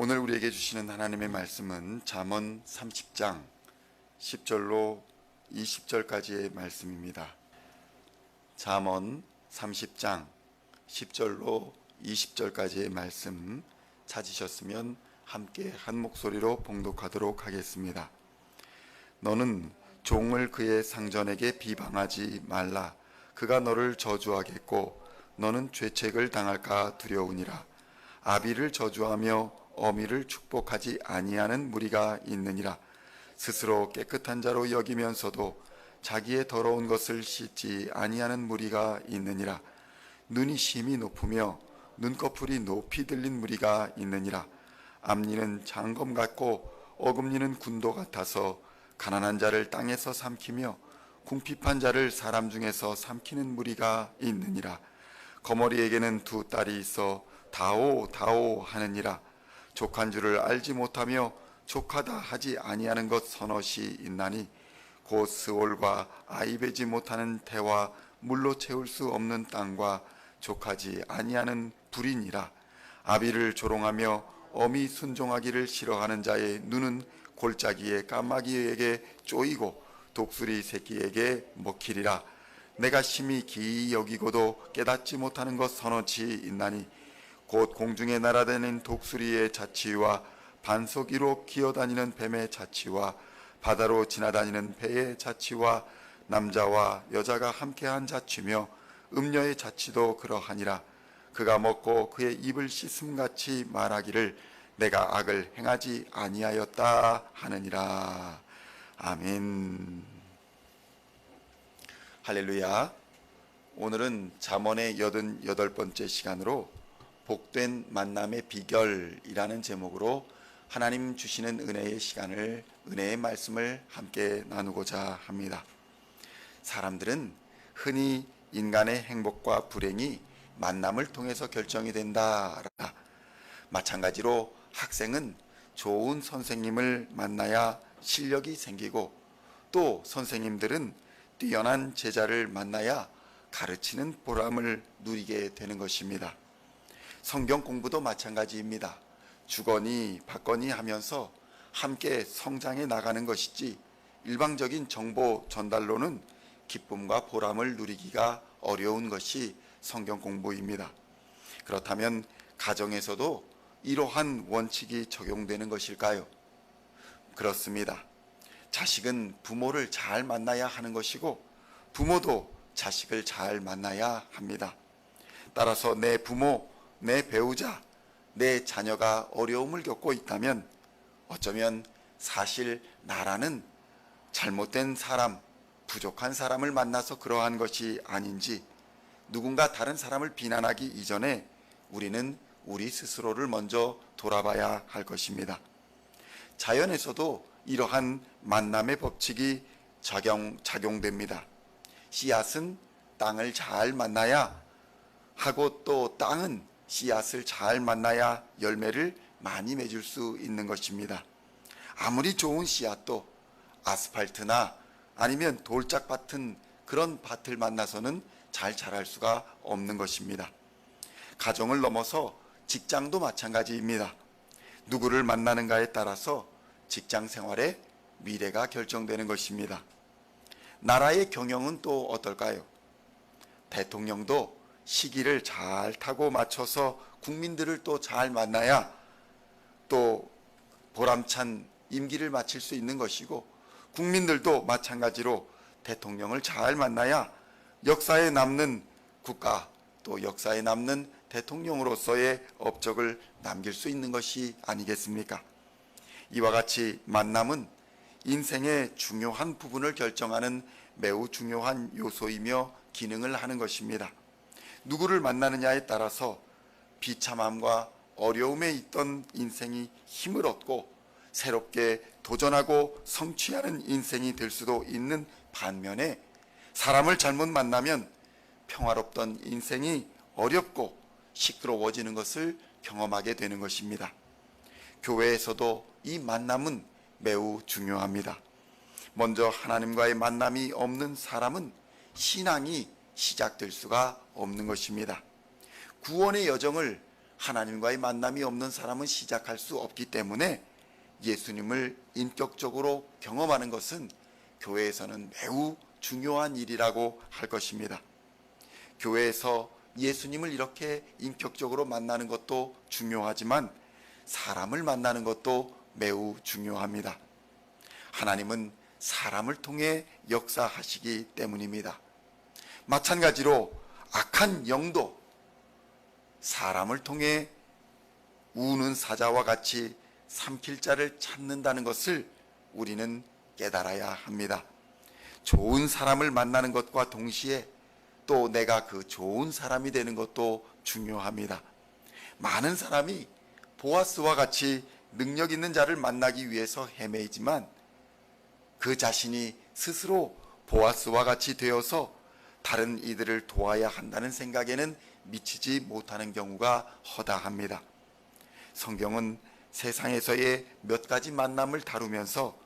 오늘 우리에게 주시는 하나님의 말씀은 잠언 30장 10절로 20절까지의 말씀입니다. 잠언 30장 10절로 20절까지의 말씀 찾으셨으면 함께 한 목소리로 봉독하도록 하겠습니다. 너는 종을 그의 상전에게 비방하지 말라. 그가 너를 저주하겠고 너는 죄책을 당할까 두려우니라. 아비를 저주하며 어미를 축복하지 아니하는 무리가 있느니라. 스스로 깨끗한 자로 여기면서도 자기의 더러운 것을 씻지 아니하는 무리가 있느니라. 눈이 심히 높으며 눈꺼풀이 높이 들린 무리가 있느니라. 앞니는 장검 같고 어금니는 군도 같아서 가난한 자를 땅에서 삼키며 궁핍한 자를 사람 중에서 삼키는 무리가 있느니라. 거머리에게는 두 딸이 있어 다오 다오 하느니라. 족한 줄을 알지 못하며 족하다 하지 아니하는 것 서너시 있나니 곧 스올과 아이 베지 못하는 태와 물로 채울 수 없는 땅과 족하지 아니하는 불이니라. 아비를 조롱하며 어미 순종하기를 싫어하는 자의 눈은 골짜기의 까마귀에게 쪼이고 독수리 새끼에게 먹히리라. 내가 심히 기이 여기고도 깨닫지 못하는 것 서너치 있나니 곧 공중에 날아다니는 독수리의 자치와 반석 위로 기어다니는 뱀의 자치와 바다로 지나다니는 배의 자치와 남자와 여자가 함께한 자치며 음녀의 자치도 그러하니라. 그가 먹고 그의 입을 씻음같이 말하기를 내가 악을 행하지 아니하였다 하느니라. 아멘. 할렐루야. 오늘은 잠언의 88번째 시간으로 복된 만남의 비결이라는 제목으로 하나님 주시는 은혜의 시간을, 은혜의 말씀을 함께 나누고자 합니다. 사람들은 흔히 인간의 행복과 불행이 만남을 통해서 결정이 된다. 마찬가지로 학생은 좋은 선생님을 만나야 실력이 생기고 또 선생님들은 뛰어난 제자를 만나야 가르치는 보람을 누리게 되는 것입니다. 성경 공부도 마찬가지입니다. 주거니 받거니 하면서 함께 성장해 나가는 것이지 일방적인 정보 전달로는 기쁨과 보람을 누리기가 어려운 것이 성경 공부입니다. 그렇다면 가정에서도 이러한 원칙이 적용되는 것일까요? 그렇습니다. 자식은 부모를 잘 만나야 하는 것이고 부모도 자식을 잘 만나야 합니다. 따라서 내 부모, 내 배우자, 내 자녀가 어려움을 겪고 있다면 어쩌면 사실 나라는 잘못된 사람, 부족한 사람을 만나서 그러한 것이 아닌지 누군가 다른 사람을 비난하기 이전에 우리는 우리 스스로를 먼저 돌아봐야 할 것입니다. 자연에서도 이러한 만남의 법칙이 작용됩니다. 씨앗은 땅을 잘 만나야 하고 또 땅은 씨앗을 잘 만나야 열매를 많이 맺을 수 있는 것입니다. 아무리 좋은 씨앗도 아스팔트나 아니면 돌짝 같은 그런 밭을 만나서는 잘 자랄 수가 없는 것입니다. 가정을 넘어서 직장도 마찬가지입니다. 누구를 만나는가에 따라서 직장 생활의 미래가 결정되는 것입니다. 나라의 경영은 또 어떨까요? 대통령도 시기를 잘 타고 맞춰서 국민들을 또 잘 만나야 또 보람찬 임기를 마칠 수 있는 것이고 국민들도 마찬가지로 대통령을 잘 만나야 역사에 남는 국가 또 역사에 남는 대통령으로서의 업적을 남길 수 있는 것이 아니겠습니까? 이와 같이 만남은 인생의 중요한 부분을 결정하는 매우 중요한 요소이며 기능을 하는 것입니다. 누구를 만나느냐에 따라서 비참함과 어려움에 있던 인생이 힘을 얻고 새롭게 도전하고 성취하는 인생이 될 수도 있는 반면에 사람을 잘못 만나면 평화롭던 인생이 어렵고 시끄러워지는 것을 경험하게 되는 것입니다. 교회에서도 이 만남은 매우 중요합니다. 먼저 하나님과의 만남이 없는 사람은 신앙이 시작될 수가 없는 것입니다. 구원의 여정을 하나님과의 만남이 없는 사람은 시작할 수 없기 때문에 예수님을 인격적으로 경험하는 것은 교회에서는 매우 중요한 일이라고 할 것입니다. 교회에서 예수님을 이렇게 인격적으로 만나는 것도 중요하지만 사람을 만나는 것도 매우 중요합니다. 하나님은 사람을 통해 역사하시기 때문입니다. 마찬가지로 악한 영도 사람을 통해 우는 사자와 같이 삼킬 자를 찾는다는 것을 우리는 깨달아야 합니다. 좋은 사람을 만나는 것과 동시에 또 내가 그 좋은 사람이 되는 것도 중요합니다. 많은 사람이 보아스와 같이 능력 있는 자를 만나기 위해서 헤매이지만 그 자신이 스스로 보아스와 같이 되어서 다른 이들을 도와야 한다는 생각에는 미치지 못하는 경우가 허다합니다. 성경은 세상에서의 몇 가지 만남을 다루면서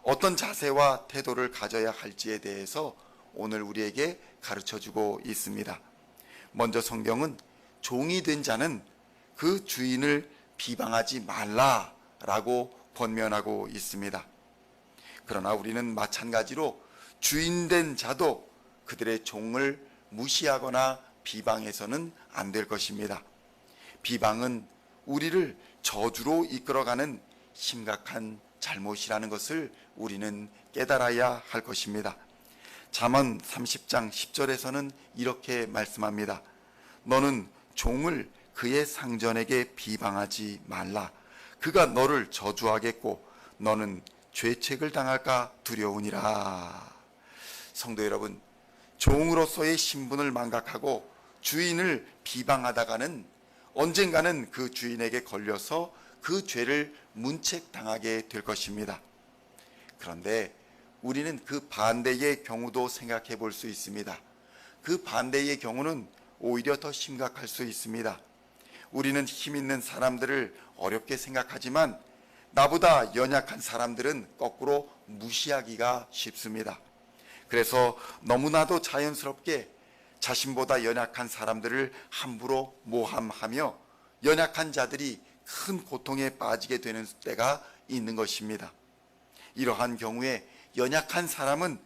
어떤 자세와 태도를 가져야 할지에 대해서 오늘 우리에게 가르쳐주고 있습니다. 먼저 성경은 종이 된 자는 그 주인을 비방하지 말라라고 권면하고 있습니다. 그러나 우리는 마찬가지로 주인된 자도 그들의 종을 무시하거나 비방해서는 안 될 것입니다. 비방은 우리를 저주로 이끌어가는 심각한 잘못이라는 것을 우리는 깨달아야 할 것입니다. 잠언 30장 10절에서는 이렇게 말씀합니다. 너는 종을 그의 상전에게 비방하지 말라. 그가 너를 저주하겠고 너는 죄책을 당할까 두려우니라. 성도 여러분, 종으로서의 신분을 망각하고 주인을 비방하다가는 언젠가는 그 주인에게 걸려서 그 죄를 문책당하게 될 것입니다. 그런데 우리는 그 반대의 경우도 생각해 볼 수 있습니다. 그 반대의 경우는 오히려 더 심각할 수 있습니다. 우리는 힘 있는 사람들을 어렵게 생각하지만 나보다 연약한 사람들은 거꾸로 무시하기가 쉽습니다. 그래서 너무나도 자연스럽게 자신보다 연약한 사람들을 함부로 모함하며 연약한 자들이 큰 고통에 빠지게 되는 때가 있는 것입니다. 이러한 경우에 연약한 사람은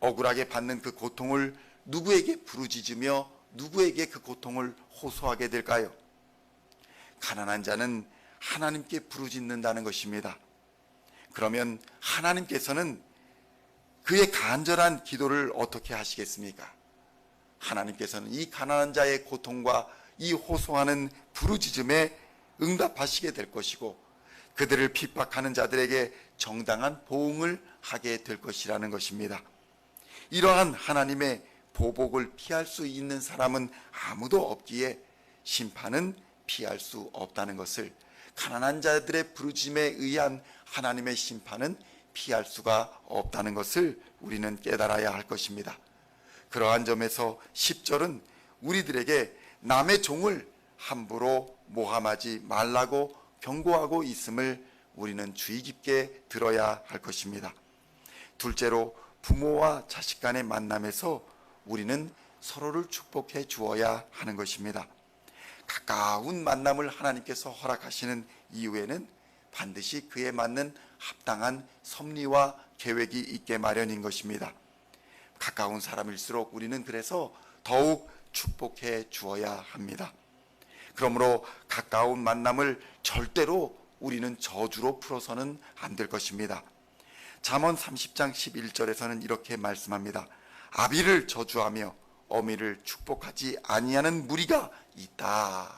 억울하게 받는 그 고통을 누구에게 부르짖으며 누구에게 그 고통을 호소하게 될까요? 가난한 자는 하나님께 부르짖는다는 것입니다. 그러면 하나님께서는 그의 간절한 기도를 어떻게 하시겠습니까? 하나님께서는 이 가난한 자의 고통과 이 호소하는 부르짖음에 응답하시게 될 것이고 그들을 핍박하는 자들에게 정당한 보응을 하게 될 것이라는 것입니다. 이러한 하나님의 보복을 피할 수 있는 사람은 아무도 없기에 심판은 피할 수 없다는 것을, 가난한 자들의 부르짖음에 의한 하나님의 심판은 피할 수가 없다는 것을 우리는 깨달아야 할 것입니다. 그러한 점에서 10절은 우리들에게 남의 종을 함부로 모함하지 말라고 경고하고 있음을 우리는 주의 깊게 들어야 할 것입니다. 둘째로 부모와 자식 간의 만남에서 우리는 서로를 축복해 주어야 하는 것입니다. 가까운 만남을 하나님께서 허락하시는 이유에는 반드시 그에 맞는 합당한 섭리와 계획이 있게 마련인 것입니다. 가까운 사람일수록 우리는 그래서 더욱 축복해 주어야 합니다. 그러므로 가까운 만남을 절대로 우리는 저주로 풀어서는 안 될 것입니다. 잠언 30장 11절에서는 이렇게 말씀합니다. 아비를 저주하며 어미를 축복하지 아니하는 무리가 있다.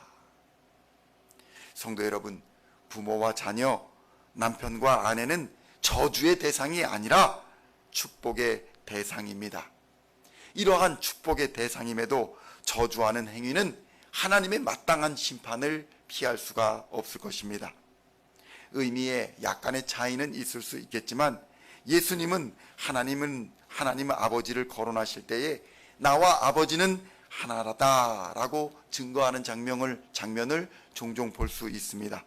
성도 여러분, 부모와 자녀, 남편과 아내는 저주의 대상이 아니라 축복의 대상입니다. 이러한 축복의 대상임에도 저주하는 행위는 하나님의 마땅한 심판을 피할 수가 없을 것입니다. 의미에 약간의 차이는 있을 수 있겠지만 예수님은 하나님 아버지를 거론하실 때에 나와 아버지는 하나라다라고 증거하는 장면을 종종 볼 수 있습니다.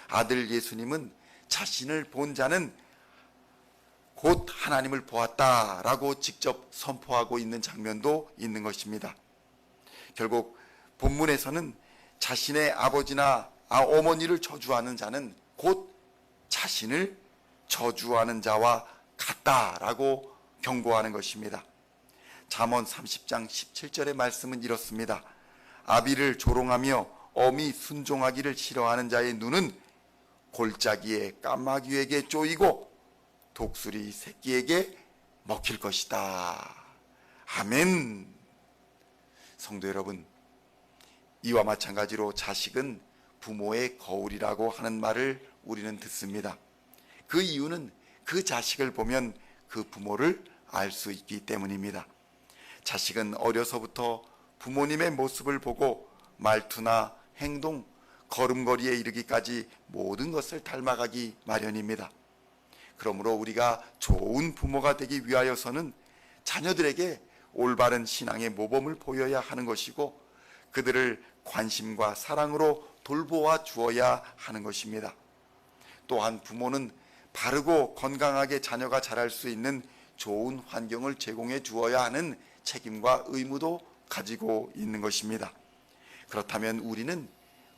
아들 예수님은 자신을 본 자는 곧 하나님을 보았다라고 직접 선포하고 있는 장면도 있는 것입니다. 결국 본문에서는 자신의 아버지나 어머니를 저주하는 자는 곧 자신을 저주하는 자와 같다라고 경고하는 것입니다. 잠언 30장 17절의 말씀은 이렇습니다. 아비를 조롱하며 어미 순종하기를 싫어하는 자의 눈은 골짜기에 까마귀에게 쪼이고 독수리 새끼에게 먹힐 것이다. 아멘. 성도 여러분, 이와 마찬가지로 자식은 부모의 거울이라고 하는 말을 우리는 듣습니다. 그 이유는 그 자식을 보면 그 부모를 알 수 있기 때문입니다. 자식은 어려서부터 부모님의 모습을 보고 말투나 행동, 걸음걸이에 이르기까지 모든 것을 닮아가기 마련입니다. 그러므로 우리가 좋은 부모가 되기 위하여서는 자녀들에게 올바른 신앙의 모범을 보여야 하는 것이고 그들을 관심과 사랑으로 돌보아 주어야 하는 것입니다. 또한 부모는 바르고 건강하게 자녀가 자랄 수 있는 좋은 환경을 제공해 주어야 하는 책임과 의무도 가지고 있는 것입니다. 그렇다면 우리는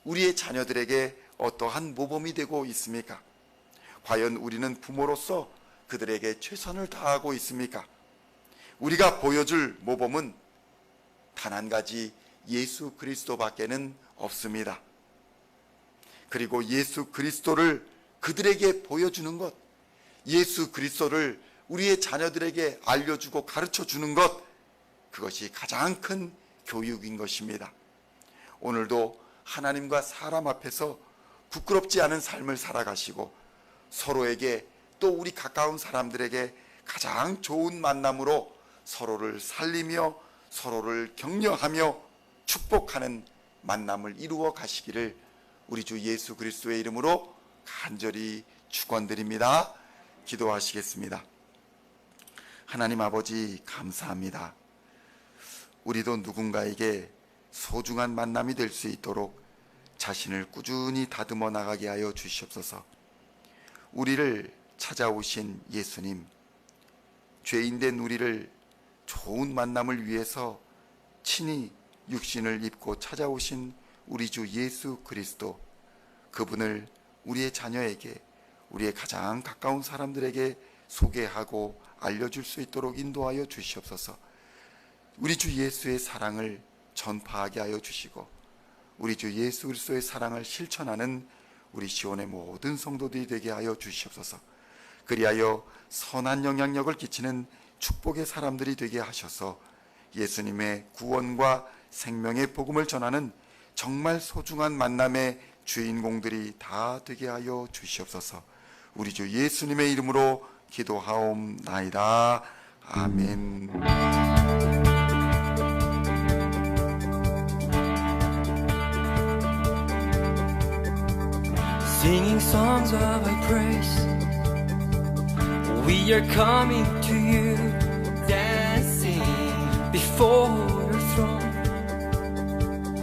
우리의 자녀들에게 어떠한 모범이 되고 있습니까? 과연 우리는 부모로서 그들에게 최선을 다하고 있습니까? 우리가 보여줄 모범은 단 한 가지 예수 그리스도밖에는 없습니다. 그리고 예수 그리스도를 그들에게 보여주는 것, 예수 그리스도를 우리의 자녀들에게 알려주고 가르쳐주는 것, 그것이 가장 큰 교육인 것입니다. 오늘도 하나님과 사람 앞에서 부끄럽지 않은 삶을 살아가시고 서로에게 또 우리 가까운 사람들에게 가장 좋은 만남으로 서로를 살리며 서로를 격려하며 축복하는 만남을 이루어 가시기를 우리 주 예수 그리스도의 이름으로 간절히 축원드립니다. 기도하시겠습니다. 하나님 아버지 감사합니다. 우리도 누군가에게 소중한 만남이 될 수 있도록 자신을 꾸준히 다듬어 나가게 하여 주시옵소서. 우리를 찾아오신 예수님, 죄인된 우리를 좋은 만남을 위해서 친히 육신을 입고 찾아오신 우리 주 예수 그리스도, 그분을 우리의 자녀에게, 우리의 가장 가까운 사람들에게 소개하고 알려줄 수 있도록 인도하여 주시옵소서. 우리 주 예수의 사랑을 전파하게 하여 주시고 우리 주 예수 그리스도의 사랑을 실천하는 우리 시온의 모든 성도들이 되게 하여 주시옵소서. 그리하여 선한 영향력을 끼치는 축복의 사람들이 되게 하셔서 예수님의 구원과 생명의 복음을 전하는 정말 소중한 만남의 주인공들이 다 되게 하여 주시옵소서. 우리 주 예수님의 이름으로 기도하옵나이다. 아멘. Singing songs of thy praise, we are coming to you, dancing before